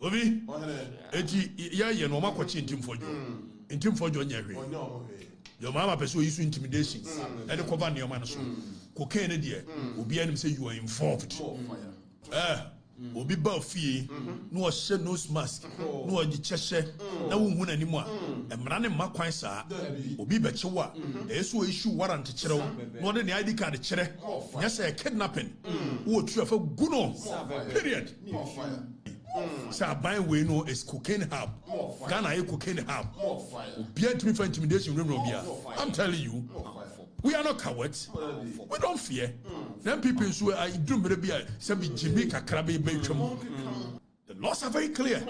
Obi, yeah, no more coaching Ntim Fordjour. Ntim Fordjour Nyɛ. Your mama pursue you intimidation. And the cover your man so. Cocaine dear. Obi anim say you are involved. Obi ba fie no share nose mask no odi chese na wonhu animo a emra ne makwan saa obi be chewa eso issue warrant kyerɛw no de ne ID card kyerɛ nya say kidnapping wo tu afa guno period sa ban we no is cocaine hub Ghana is cocaine hub obi antimi for intimidation room obia I'm telling you. We are not cowards. We don't fear. Them people who are doing the laws are very clear.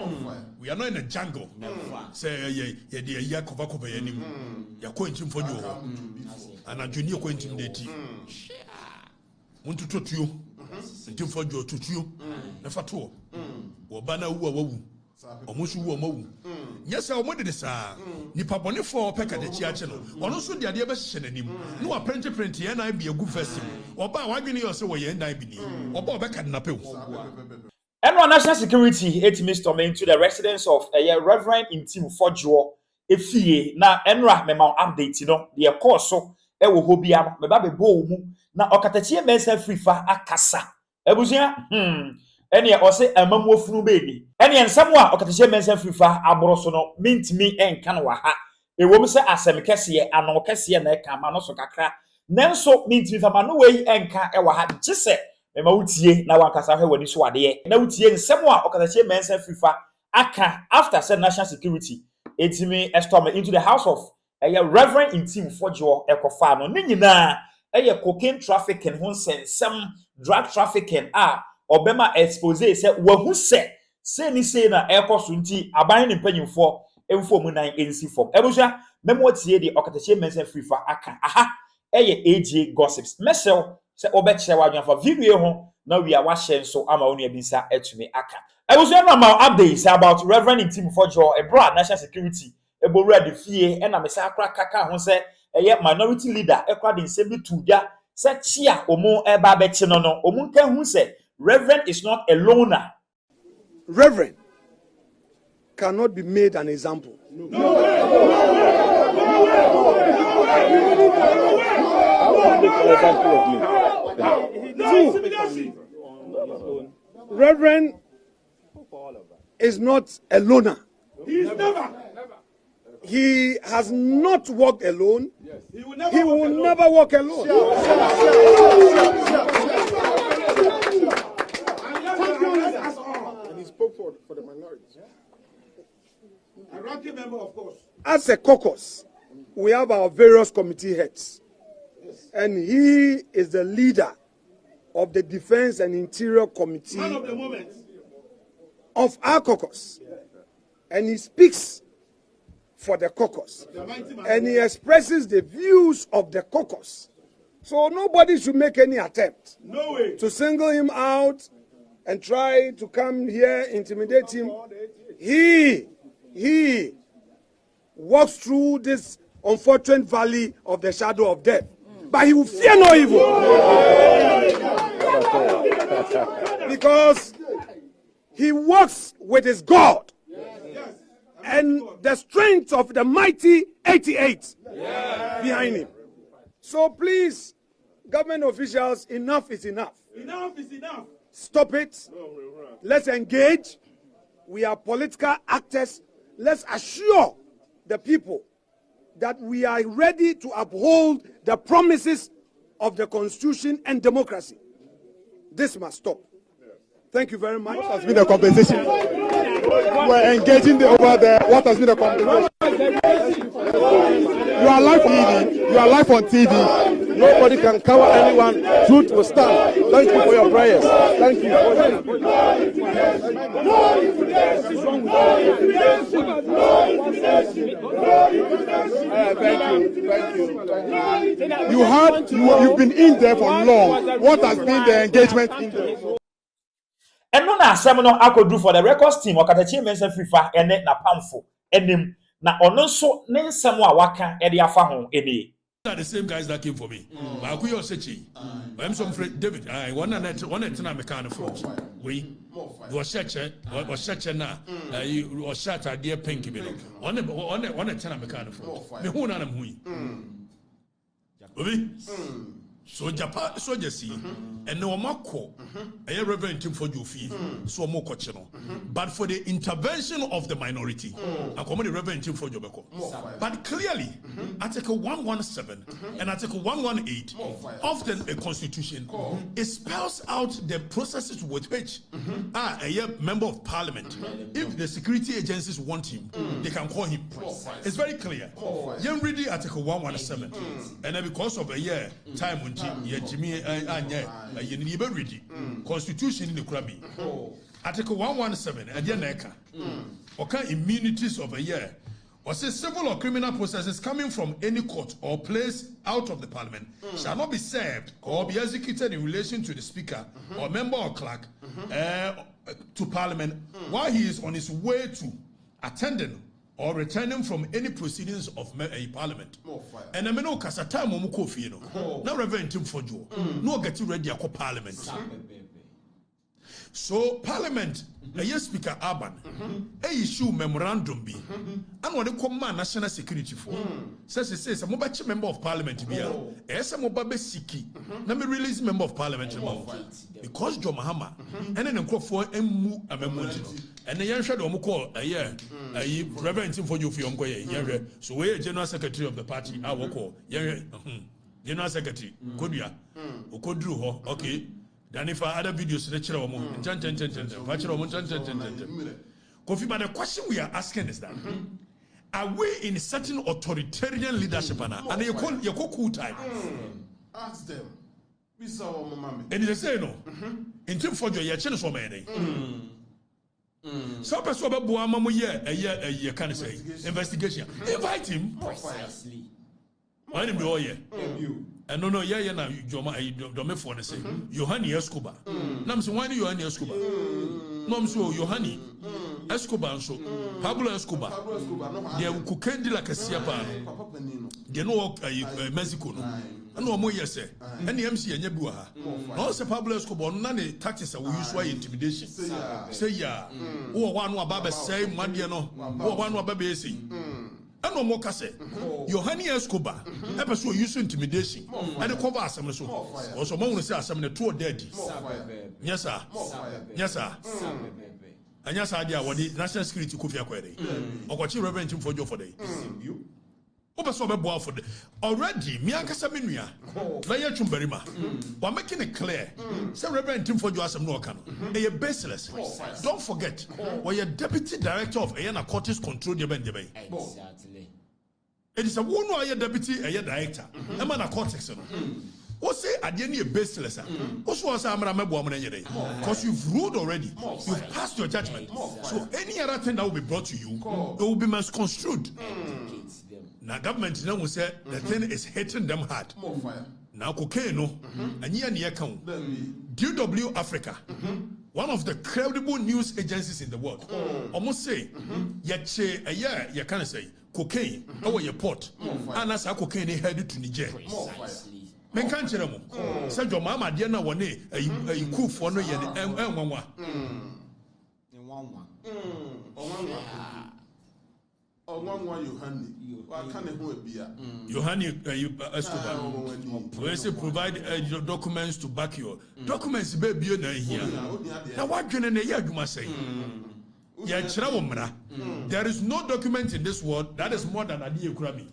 We are not in a jungle. Say, yeah, cover anymore. You're going to Fordjour. And a junior going to intimidate. Want to touch you. Ntim Fordjour to you. Never to. Wabana woo. Almost woo. Yes, I wanted this. Nipa boni for Okatakyie channel. Ono so de ade be hye nanim. No apprenti and I be a good festival. Oba wadwene yo se wo ye ndai bi ni. Oba obeka na pew. And national security Mr. into the residence of Rev Ntim Fordjour efie na enra mema update no de course so e wo ho bia me ba be bo mu na Okatakyie Afrifa akasa. Ebusua ene o se amamuofunu be ni ene ensam a Okatakyie Afrifa aboro so no mintimi enka no wa ha ewom se asem kese ano kese na eka ma no so kakra nanso mintimi fa ma no wei enka e wa ha gise me ma wutie na wankasa hwe wani so ade na wutie nsem a Okatakyie Afrifa aka after said national security etimi storm into the house of Rev Ntim Fordjour ekofa no ni nyina cocaine trafficking ho nsem drug trafficking Obama expose say wahu say ni say na airport nti aban ni mpanyimfo emfo mu nan NC for ebusha memo tie de Okatakyie Afrifa aka aha AJ gossips mesel say obekyere wadwanfa video ho na we are share so ama onu abinsa etumi aka ebusha na ma updates about Rev Ntim Fordjour abroad national security ebowura de fie na me say akra kaka ho say minority leader ekwa de nsem tuja say chia omo eba bechi no omo nka hu say Reverend is not a loner. Reverend cannot be made an example. No. Reverend is not a loner. He has not walked alone. He will never walk alone. And he spoke for the minorities. A ranking member, of course. As a caucus, we have our various committee heads. And he is the leader of the Defense and Interior Committee of our caucus. And he speaks for the caucus. And he expresses the views of the caucus. So nobody should make any attempt to single him out and try to come here, intimidate him. He walks through this unfortunate valley of the shadow of death, but he will fear no evil. Because he walks with his God and the strength of the mighty 88 behind him. So please, government officials, enough is enough. Enough is enough. Stop it. Let's engage. We are political actors. Let's assure the people that we are ready to uphold the promises of the Constitution and democracy. This must stop. Thank you very much. What has been the compensation? We're engaging over there. What has been the compensation? You are live on TV. You are live on TV. Nobody can cover anyone. Truth will stand. Thank you for your prayers. Thank you. Thank you. You've been in there for long. What has been the engagement in there? And no na asem no akodu for the records team Okatakyie Afrifa ene na pamfo enim na ono so ne nsem a waka e de afa ho eni are the same guys that came for me. But I could say, I'm some friend David. I one time mechanic from we was such now. You was shot at dear pinky below. One time mechanic from me. Who none of so Japan, so you see, and no Mako, a Rev Ntim Fordjour fee, so more coachino. But for the intervention of the minority, I come the Rev Ntim Fordjour. But clearly, Article 117 and Article 118 of the Constitution, it spells out the processes with which a member of Parliament, if the security agencies want him, they can call him. It's very clear. You read Article 117, and then because of a year time. Jimmy ready. Constitution in the Krabi. Article 117, Adianeka. Okay, immunities of a year. Or say civil or criminal processes coming from any court or place out of the parliament shall not be served or be executed in relation to the speaker or member or clerk to parliament while he is on his way to attending or returning from any proceedings of a parliament. And I mean, no Casata Momukofi, no Rev Ntim Fordjour, no getting ready for parliament. So, parliament, a yes speaker Urban, a issue memorandum be, and what they call national security for. Says it says, a mobile member of parliament be a mobile siki, let me release member of parliament because John Mahama, and then go for a move a memory. And the young shadow call a year, a Rev Ntim Fordjour for young so we're general secretary of the party, I will call general secretary, could ya, who could do, okay. Then if I other videos, Kofi, but the question we are asking is that are we in certain authoritarian leadership and you call cool time? Ask them. We saw Mama. And they say no. Ntim Fordjour, you're changing so many. So person about Buama a year can say investigation. Invite him. Precisely. Why him do year? And no, yeah, now Joma, don't for the say. Yohani Escobar. Nam's why Yohani Escobar? Nom's Yohani Escobar, so Pablo Escobar. They will cook candy like a siapa. They know Mexico. And no more, yes, sir. And the MC and Yabuaha. Also, Pablo Escobar, none tactics will use why intimidation. Say, yeah. Or one or Baba say, Mandiano, or one or Baby say. And no more kase. Yohani Escobar, episode use intimidation. And the cover some so. Also, Mona says some the two dead. Yes, sir. Yes, sir. And yes, idea what the national security could be acquired. Okatakyie Rev Ntim Fordjour for day. Already, Mianka Saminia, Laya Chumberima, we're making it clear. Say Rev Ntim Fordjour as a no can. They are baseless. Don't forget, we're a deputy director of Ayana Cortis Control the Bendebe. Exactly. It is a one who deputy a director. A man a cortex. What say at the end of baseless? Also, was because you've ruled already, you've passed your judgment. So any other thing that will be brought to you, it will be misconstrued. Now government now will say the thing is hitting them hard. Now cocaine and near count. DW Africa, one of the credible news agencies in the world, almost say yet a year you can say cocaine over your port, and as a cocaine headed to Niger. Men can't tell them. Said your mama, dear, no one a cook for no yen and one. Oh, one Yohani Escobar. When you provide your documents to back your documents, baby, you're here. Now, what can you must say? There is no document in this world that is more than a Ukrami.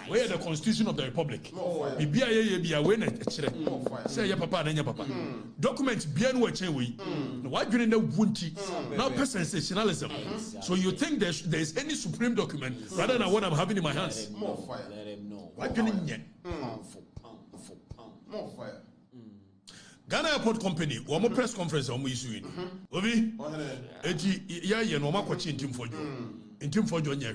We are the Constitution of the Republic. Say, papa, and papa. Documents beyond what we. Why do you know Wunti? Now, sensationalism. So you think there is any supreme document rather than what I'm having in my hands? More fire. Let him know. What do you need? More fire. Ghana Airport Company, one more press conference on issue. Obi, yeah, no Okatakyie Ntim Fordjour. Ntim Fordjour Nyɛ.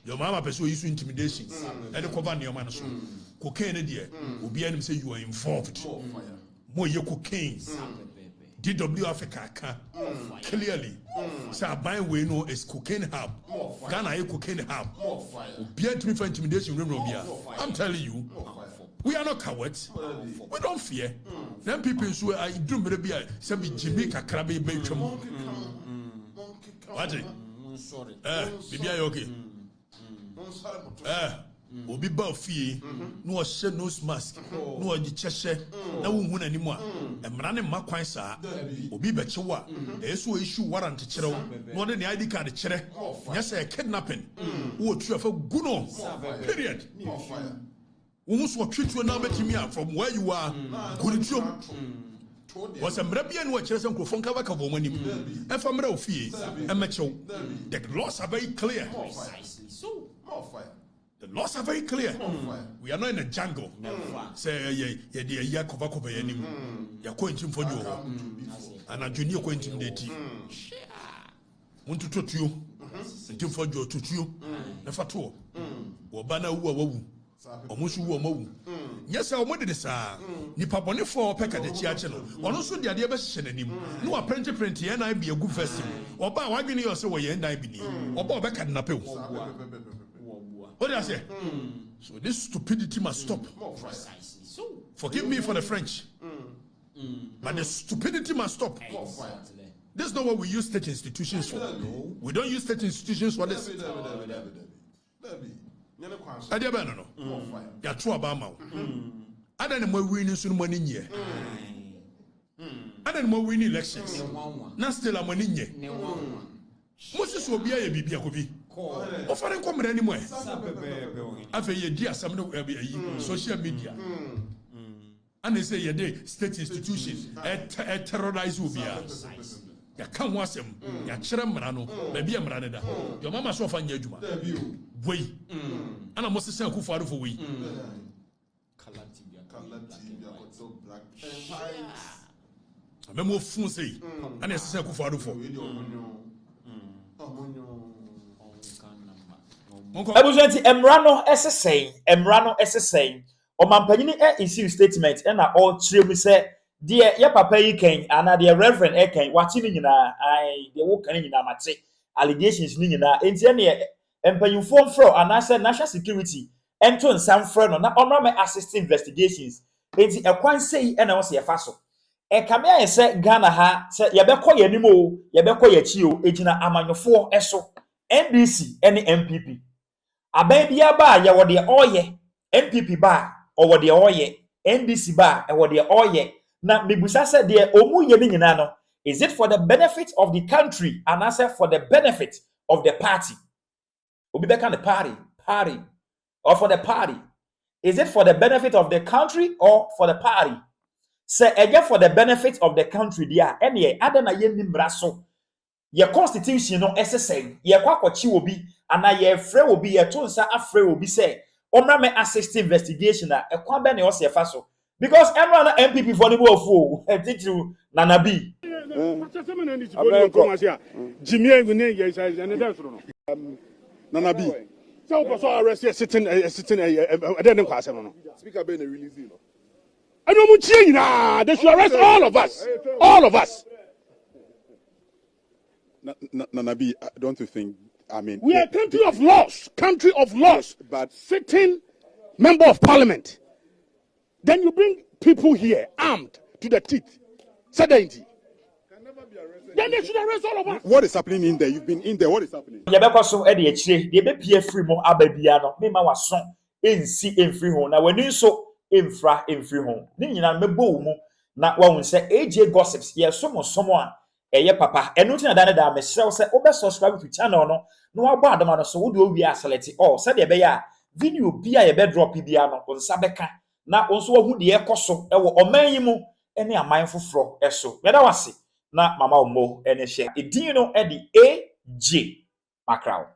Your mama pursue issue intimidation. And the cover near man so. Cocaine, dear, will be say you are involved. More your cocaine. DW Africa can clearly say aban we know is cocaine hub. Ghana is cocaine hub. Be for intimidation. I'm telling you, we are not cowards. We don't fear. Then people who are doing maybe some Jamaica crabby baby. What? Sorry. Maybe I okay. Obi ba fie no share nose mask no agi chehye na wonhu animo a emra ne makwan saa obi be chewa eso issue warrant cherew no de ID card chere yes kidnapping wo tu afa guno period wo so twetwe na betimi from where you are gurituom was a Mrabian watch and Crofon Kavaka woman and from Rofie and Macho. The laws are very clear. The laws are very clear. We are not in a jungle. Say, yeah, dear Yakovako by any. You're going to Fordjour and a junior going to intimidate. Want to touch you Ntim Fordjour to you. Never to Wabana woo. Omusu wo mawu yes I wanted this nipa bone for peka de chiache no ono so de ade be hye nanim no apprent ye na be a good first oba wadwene yo se wo ye ndan bi ni oba obeka de nape wo what do I say so this stupidity must stop. Forgive me for the French but the stupidity must stop. This is not what we use state institutions for. We don't use state institutions for this. I don't know. You're true about my. I don't know more winning soon money here. I don't know more winning elections. Not still a money here. Moses will be a baby. Offering come anymore. After a dear some social media. And they say your day state institutions terrorize will be. You can't watch them. You children marano. Maybe I'm running that. Your mama so far juma. Way. And I must say who for way. I'm more fun say. And I say who for. Ebuzenti Emrano SSA. O mampanyini issue statement and all three me say dear ya papa yi ken ana dear reverend ken wati ni nyina ai de wo kan nyina mate allegations ni nyina enti ne empanyufo mfro ana say national security ento nsam frɛ no na ɔno me assist investigations enti ekwan sei na wo se ye fa so e kame aye say Ghana ha say ye bɛkɔ yanim o ye bɛkɔ yachi o ejina amanyofo eso NDC ne MPP aban bia ba ye wo de oyɛ MPP ba owo de oyɛ NDC ba e wo de oyɛ na mebusa said the omu ye ni nyina no is it for the benefit of the country and answer for the benefit of the party obi be kan the party or for the party is it for the benefit of the country or for the party say again for the benefit of the country dia ene adana ye ni mraso ye constitution no SSN ye kwakwachi obi ana ye frɛ obi ye to nsa afrɛ obi say omra me assist investigation na ekwa be ne o se fa so because everyone MPP for the fool teach you Nanabi. Nanabi. So person arrest sitting I didn't pass him. Speaker Ben release you. I know much na they should arrest all of us. All of us. Nanabi, don't you think I mean we are country of laws, but sitting member of parliament. Then you bring people here armed to the teeth. Certainty. Then they should arrest all of us. What is happening in there? You've been in there. What is happening? Yabeko so e de achire, de be pie free mo ababia no. Me ma waso ensi enfri ho. Na wani so enfra enfri ho. Ni nyina mebo mu na wa hun se AJ gossips. Ye so mo a eye papa. Enu ti na da da me hrew se obe subscribe to channel no. No wa gba adama no so wo de owi aselect. Oh, se de be ya video bia ye be drop bia no. Onsa beka na onso wahu de ekoso ewo oman yi mu ene aman foforo eso meda wase na mama omo ene hye edin no e di AJ Magraheb.